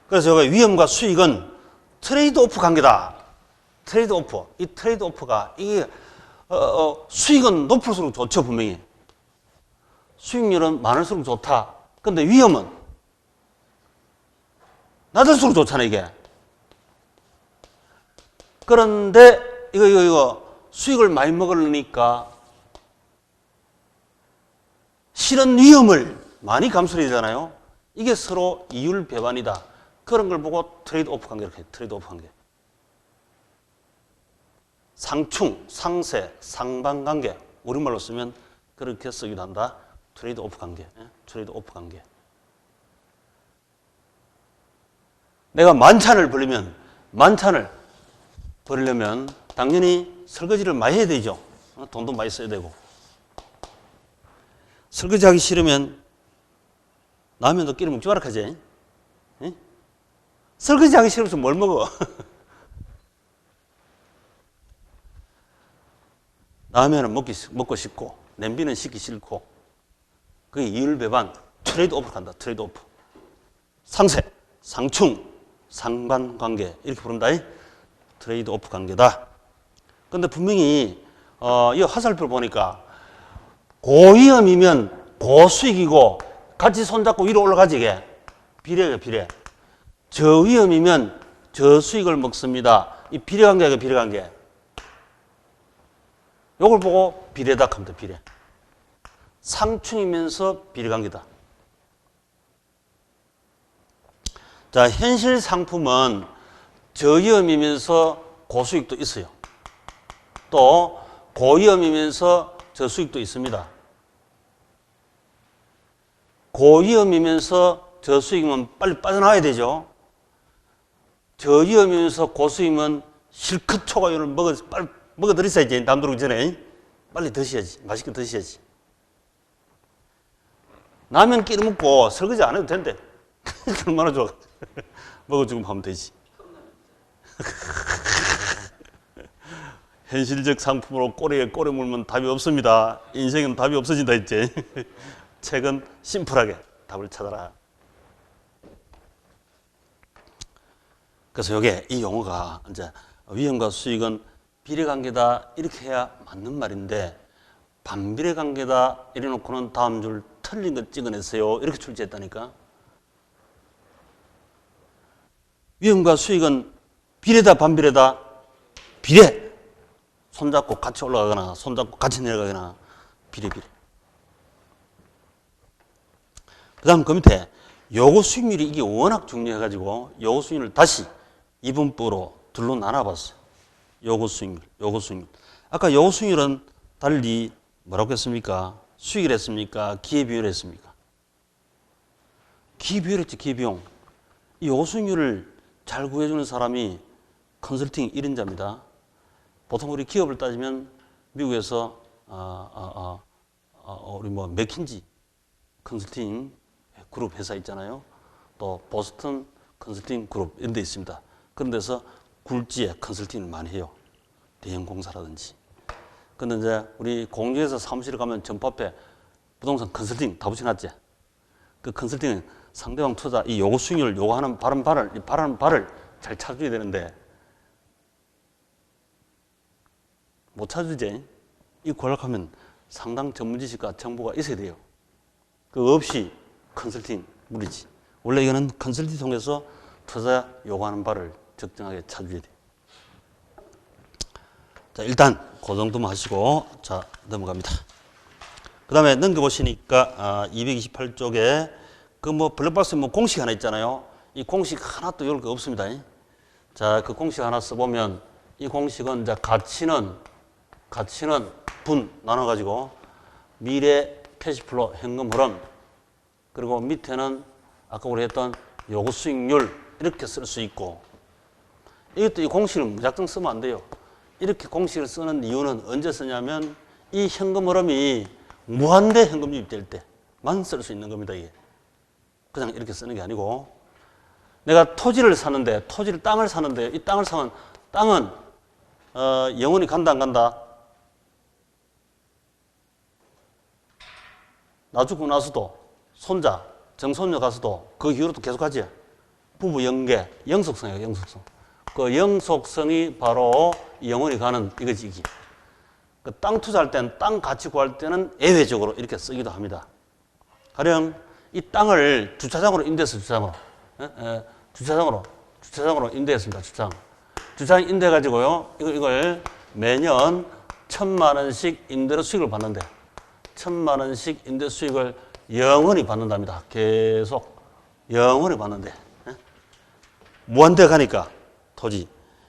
그래서 여기 위험과 수익은 트레이드 오프 관계다. 트레이드 오프. 이 트레이드 오프가 이게 수익은 높을수록 좋죠, 분명히. 수익률은 많을수록 좋다. 근데 위험은 낮을수록 좋잖아, 이게. 그런데 이거 수익을 많이 먹으려니까 실은 위험을 많이 감수해야 되잖아요. 이게 서로 이율 배반이다. 그런 걸 보고 트레이드 오프 관계를 해요. 트레이드 오프 관계. 상충, 상세, 상반관계. 우리말로 쓰면 그렇게 쓰기도 한다. 트레이드 오프 관계. 트레이드 오프 관계. 내가 만찬을 벌이려면 당연히 설거지를 많이 해야 되죠. 돈도 많이 써야 되고. 설거지 하기 싫으면 라면도 끼리 먹지 마라 하지. 설거지 하기 싫으면 뭘 먹어? 라면은 먹고 싶고 냄비는 씻기 싫고 그게 이율배반 트레이드 오프를 한다. 트레이드 오프. 상세, 상충, 상반관계 이렇게 부른다. 트레이드 오프 관계다. 근데 분명히 이 화살표 보니까 고위험이면 고수익이고 같이 손잡고 위로 올라가지 이게. 비례가 비례. 저위험이면 저수익을 먹습니다. 이 비례관계가 비례관계. 요걸 보고 비례다 합니다. 비례. 상충이면서 비례관계다. 자, 현실 상품은 저위험이면서 고수익도 있어요. 또 고위험이면서 저수익도 있습니다. 고위험이면서 저수익이면 빨리 빠져나와야 되죠. 저위험이면서 고수익이면 실컷 초과율을 빨리 먹어들였어야지. 남들오기 전에. 빨리 드셔야지. 맛있게 드셔야지. 라면 끼리 먹고 설거지 안 해도 된대. 얼마나 좋아. 먹어주고 하면 되지. 현실적 상품으로 꼬리에 꼬리 물면 답이 없습니다. 인생은 답이 없어진다 했지. 책은 심플하게 답을 찾아라. 그래서 이게 이 용어가 이제 위험과 수익은 비례관계다 이렇게 해야 맞는 말인데 반비례관계다 이래놓고는 다음 줄 틀린 거 찍어냈어요. 이렇게 출제했다니까. 위험과 수익은 비례다 반비례다? 비례. 손잡고 같이 올라가거나 손잡고 같이 내려가거나 비례. 그 다음 그 밑에 요구 수익률이 이게 워낙 중요해가지고 요구 수익률을 다시 이분법으로 둘로 나눠봤어요. 요구 수익률. 아까 요구 수익률은 달리 뭐라고 했습니까? 수익을 했습니까? 기회비율을 했습니까? 기회비율 했지, 기회비용. 이 요구 수익률을 잘 구해주는 사람이 컨설팅 1인자입니다. 보통 우리 기업을 따지면 미국에서 우리 뭐 맥킨지 컨설팅 그룹 회사 있잖아요. 또 보스턴 컨설팅 그룹 이런 데 있습니다. 그런 데서 굴지에 컨설팅을 많이 해요. 대형 공사라든지. 근데 이제 우리 공주에서 사무실에 가면 점포 앞에 부동산 컨설팅 다 붙여놨지. 그 컨설팅은 상대방 투자 이 요구 수익률 요구하는 바라는 바를 잘 찾아줘야 되는데 못 찾아주지. 이 권락하면 상당 전문 지식과 정보가 있어야 돼요. 그거 없이 컨설팅 무리지. 원래 이거는 컨설팅 통해서 투자 요구하는 바를 적정하게 찾아줘야 돼요. 자, 일단 그 정도만 하시고 자 넘어갑니다. 그 다음에 넘겨보시니까 228쪽에 그 뭐 블랙박스에 뭐 공식 하나 있잖아요. 이 공식 하나 또 외울 거 없습니다. 자, 그 공식 하나 써보면 이 공식은 이제 가치는 분 나눠가지고 미래 캐시플로 현금 흐름 그리고 밑에는 아까 우리 했던 요구 수익률 이렇게 쓸 수 있고 이것도 이 공식을 무작정 쓰면 안 돼요. 이렇게 공식을 쓰는 이유는 언제 쓰냐면 이 현금 흐름이 무한대 현금 유입될 때만 쓸 수 있는 겁니다. 이게 그냥 이렇게 쓰는 게 아니고 내가 토지를 사는데 땅을 사는데 이 땅을 사면 땅은 영원히 간다 안 간다? 나 죽고 나서도 손자, 정손녀 가서도 그 이후로도 계속하지. 부부 연계, 영속성이에요. 영속성. 그 영속성이 바로 영원히 가는 이거지. 이게. 그 땅 투자할 때는 땅 가치 구할 때는 예외적으로 이렇게 쓰기도 합니다. 가령 이 땅을 주차장으로 임대했어요. 주차장으로 임대했습니다. 주차장 임대해가지고요. 이걸 매년 1,000만 원씩 임대료 수익을 받는데 1,000만 원씩 임대 수익을 영원히 받는답니다. 계속 영원히 받는데 무한대 가니까 토지.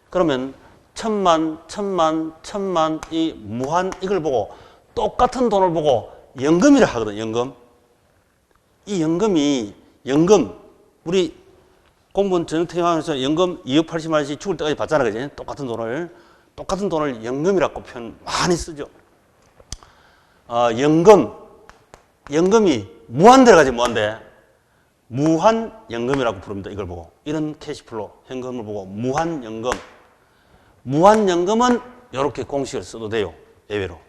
그러면 1,000만 이 무한 이걸 보고 똑같은 돈을 보고 연금이라 하거든. 연금. 이 연금 우리 공무원 전역퇴임하면서 연금 2억 80만 원씩 죽을 때까지 받잖아. 그지? 똑같은 돈을 연금이라고 표현 많이 쓰죠. 연금이 무한대로 가지, 무한대. 무한연금이라고 부릅니다. 이걸 보고. 이런 캐시플로, 현금을 보고 무한연금. 무한연금은 이렇게 공식을 써도 돼요. 예외로.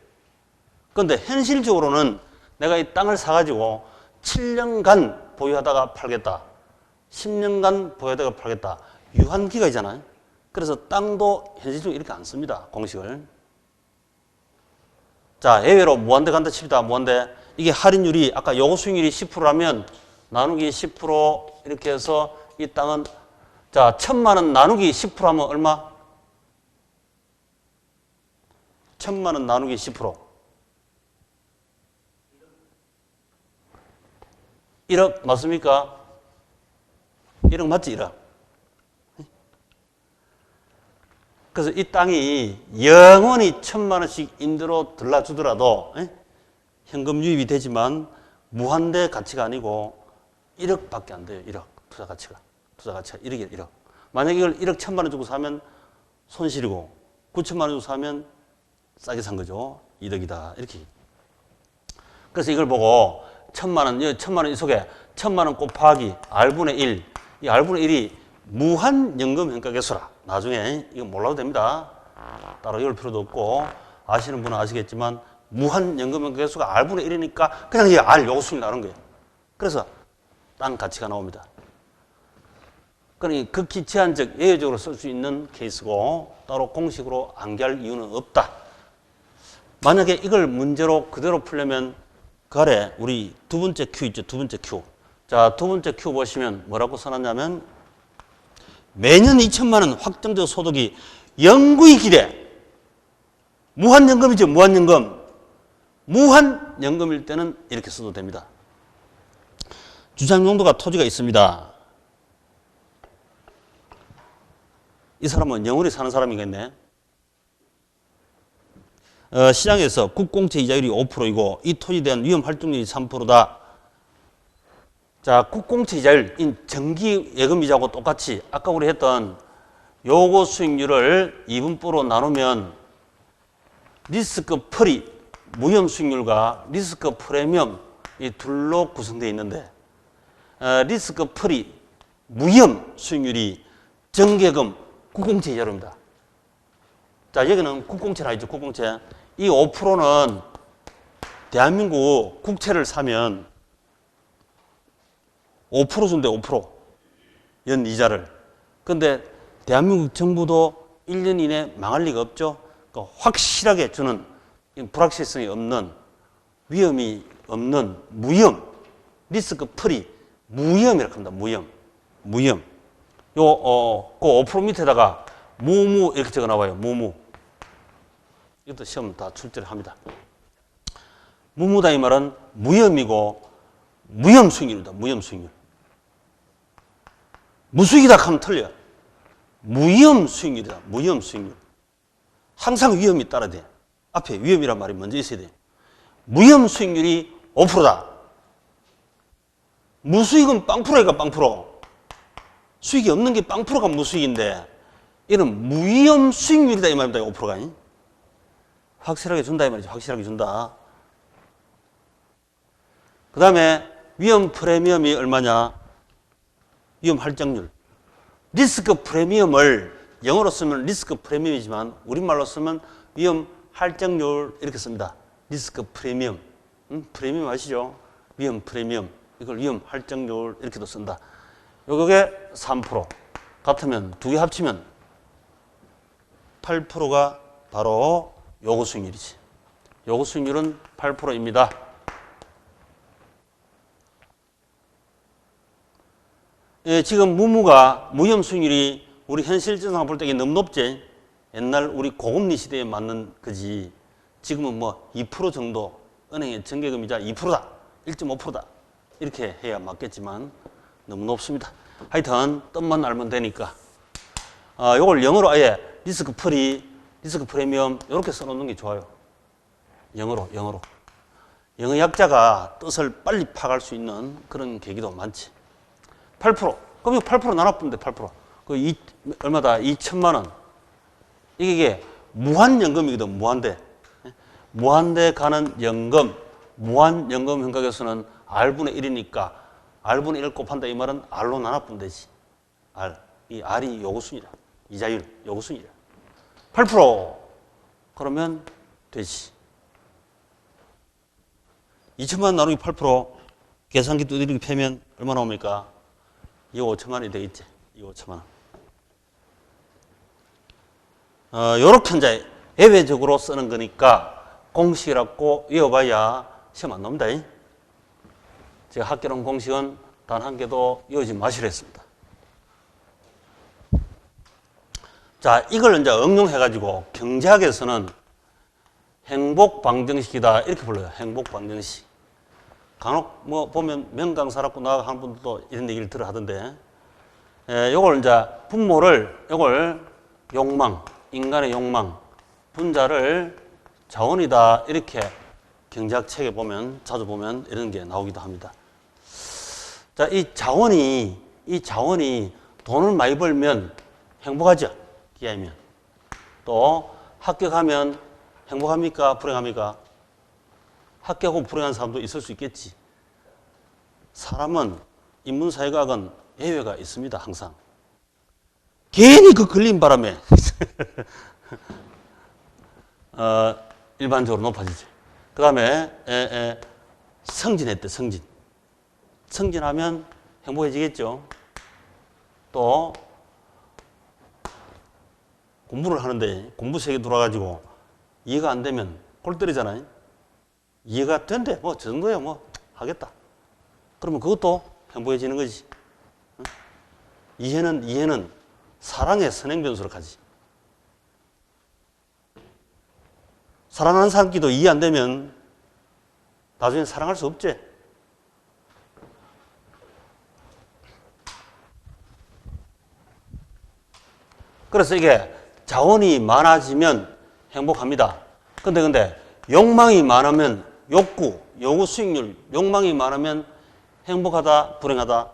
그런데 현실적으로는 내가 이 땅을 사가지고 7년간 보유하다가 팔겠다. 10년간 보유하다가 팔겠다. 유한기간이잖아요. 그래서 땅도 현실적으로 이렇게 안 씁니다. 공식을. 자, 예외로 무한대 간다 칩니다. 무한대. 이게 할인율이 아까 요구 수익률이 10%라면 나누기 10% 이렇게 해서 이 땅은 자 1,000만 원 나누기 10% 하면 얼마? 1,000만 원 나누기 10%. 1억 맞습니까? 1억 맞지? 1억. 그래서 이 땅이 영원히 1,000만 원씩 임대로 들라주더라도 현금 유입이 되지만 무한대 가치가 아니고 1억밖에 안 돼요. 1억 투자 가치가 1억이에요. 1억. 만약에 이걸 1억 1,000만 원 주고 사면 손실이고 9천만 원 주고 사면 싸게 산 거죠. 이득이다. 이렇게. 그래서 이걸 보고 1,000만 원 이 속에 1,000만 원 곱하기 R분의 1. 이 R분의 1이 무한연금 현가계수라. 나중에 이거 몰라도 됩니다. 따로 외울 필요도 없고 아시는 분은 아시겠지만 무한연금 현가계수가 R분의 1이니까 그냥 이 R 요구수익이 나오는 거예요. 그래서 딴 가치가 나옵니다. 그러니 극히 제한적 예외적으로 쓸 수 있는 케이스고 따로 공식으로 암기할 이유는 없다. 만약에 이걸 문제로 그대로 풀려면 그 아래 우리 두 번째 Q 있죠. 두 번째 Q. 자, 두 번째 Q 보시면 뭐라고 써놨냐면 매년 2천만 원 확정적 소득이 영구히 기대. 무한연금이죠. 무한연금. 무한연금일 때는 이렇게 써도 됩니다. 주장 용도가 토지가 있습니다. 이 사람은 영원히 사는 사람이겠네. 시장에서 국공채 이자율이 5%이고 이 토지에 대한 위험 활동률이 3%다. 자, 국공채 이자율, 정기 예금 이자하고 똑같이 아까 우리 했던 요거 수익률을 2분포로 나누면 리스크 프리, 무위험 수익률과 리스크 프리미엄 이 둘로 구성되어 있는데 리스크 프리, 무위험 수익률이 정기예금 국공채 이자료입니다. 자, 여기는 국공채라 있죠, 국공채. 이 5%는 대한민국 국채를 사면 5% 준대, 5%. 연 이자를. 근데 대한민국 정부도 1년 이내 망할 리가 없죠. 그러니까 확실하게 주는 불확실성이 없는 위험이 없는 무위험, 리스크 프리, 무위험이라고 합니다. 무위험. 무위험. 그 5% 밑에다가 무무 이렇게 적어 나와요. 무무. 이것도 시험 다 출제를 합니다. 무무다 이 말은 무위험이고 무위험 수익률입니다. 무위험 수익률. 무수익이다 하면 틀려요. 무위험 수익률이다. 무위험 수익률. 항상 위험이 따라야 돼. 앞에 위험이란 말이 먼저 있어야 돼요. 무위험 수익률이 5%다. 무수익은 빵프로니까 빵프로. 수익이 없는 게 빵프로가 무수익인데 이는 무위험 수익률이다 이 말입니다. 5%가. 확실하게 준다 이 말이죠. 확실하게 준다. 그 다음에 위험 프리미엄이 얼마냐? 위험 할증률. 리스크 프리미엄을 영어로 쓰면 리스크 프리미엄이지만 우리말로 쓰면 위험 할증률 이렇게 씁니다. 리스크 프리미엄. 프리미엄 아시죠? 위험 프리미엄. 이걸 위험 할증률 이렇게도 쓴다. 요게 3% 같으면 두 개 합치면 8%가 바로 요구 수익률이지. 요구 수익률은 8%입니다. 예, 지금 무무가 무위험 수익률이 우리 현실 정상 볼 때 너무 높지. 옛날 우리 고금리 시대에 맞는 거지. 지금은 뭐 2% 정도 은행의 정기금이자 2%다. 1.5%다. 이렇게 해야 맞겠지만 너무 높습니다. 하여튼 뜻만 알면 되니까 요걸 영어로 아예 리스크 프리, 리스크 프리미엄 이렇게 써놓는 게 좋아요. 영어로. 영어 약자가 뜻을 빨리 파악할 수 있는 그런 계기도 많지. 8%. 그럼 이거 8% 나눠보면 돼, 8%. 얼마다? 2천만 원. 이게 무한연금이거든, 무한대. 무한대 가는 연금, 무한연금 현가계수는 R분의 1이니까 R분의 1 곱한다 이 말은 R로 나눠보면 되지. R. 이 R이 요구수익이라. 이자율, 요구수익이라. 8%. 그러면 되지. 2천만 원 나누기 8% 계산기 두드리기 패면 얼마 나옵니까? 2억 5천만 원이 되겠지. 2억 5천만 원. 요렇게 이제 예외적으로 쓰는 거니까 공식이라고 외워봐야 시험 안 나옵니다. 제가 학교론 공식은 단 한 개도 외우지 마시려 했습니다. 자, 이걸 이제 응용해가지고 경제학에서는 행복방정식이다 이렇게 불러요. 행복방정식. 간혹 뭐 보면 명강사라고 나가 하는 분들도 이런 얘기를 들어 하던데, 요걸 이제 요걸 욕망, 인간의 욕망, 분자를 자원이다 이렇게 경제학 책에 보면 자주 보면 이런 게 나오기도 합니다. 자, 이 자원이 돈을 많이 벌면 행복하죠. 기하면 또 합격하면 행복합니까? 불행합니까? 합격하고 불행한 사람도 있을 수 있겠지. 사람은 인문사회과학은 예외가 있습니다. 항상. 괜히 그 걸린 바람에 일반적으로 높아지죠. 그 다음에 성진했대. 성진. 성진하면 행복해지겠죠. 또 공부를 하는데 공부 세계 돌아가지고 이해가 안 되면 골 때리잖아요. 이해가 된대. 뭐 저 정도야 뭐 하겠다. 그러면 그것도 행복해지는 거지. 응? 이해는 사랑의 선행 변수로 가지. 사랑하는 사람끼리도 이해 안 되면 나중에 사랑할 수 없지. 그래서 이게 자원이 많아지면 행복합니다. 근데 욕망이 많으면 요구 수익률, 욕망이 많으면 행복하다, 불행하다.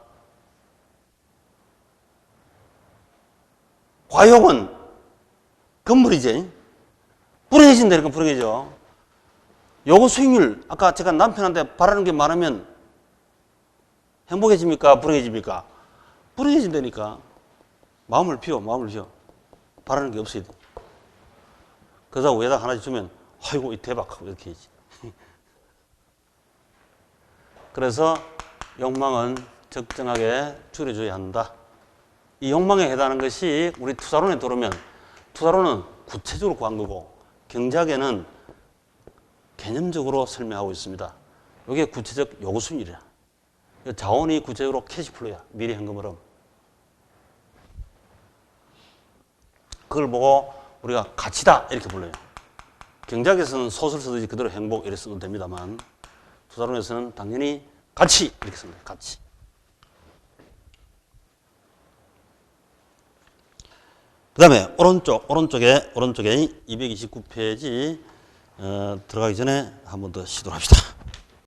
과욕은 건물이지. 불행해진다니까 불행해져. 요구 수익률, 아까 제가 남편한테 바라는 게 많으면 행복해집니까? 불행해집니까? 불행해진다니까. 마음을 비워. 바라는 게 없어야 돼. 그러다 외닥 하나 주면 아이고 이 대박하고 이렇게 해야지. 그래서 욕망은 적정하게 줄여줘야 한다. 이 욕망에 해당하는 것이 우리 투자론에 들어오면 투자론은 구체적으로 구한 거고 경제학에는 개념적으로 설명하고 있습니다. 이게 구체적 요구 수익률이야. 자원이 구체적으로 캐시플로우야. 미래 현금흐름. 그걸 보고 우리가 가치다 이렇게 불러요. 경제학에서는 소설 쓰듯이 그대로 행복 이렇게 써도 됩니다만 투자론에서는 당연히 가치 이렇게 씁니다. 가치. 그 다음에 오른쪽에 229페이지 들어가기 전에 한 번 더 시도합시다.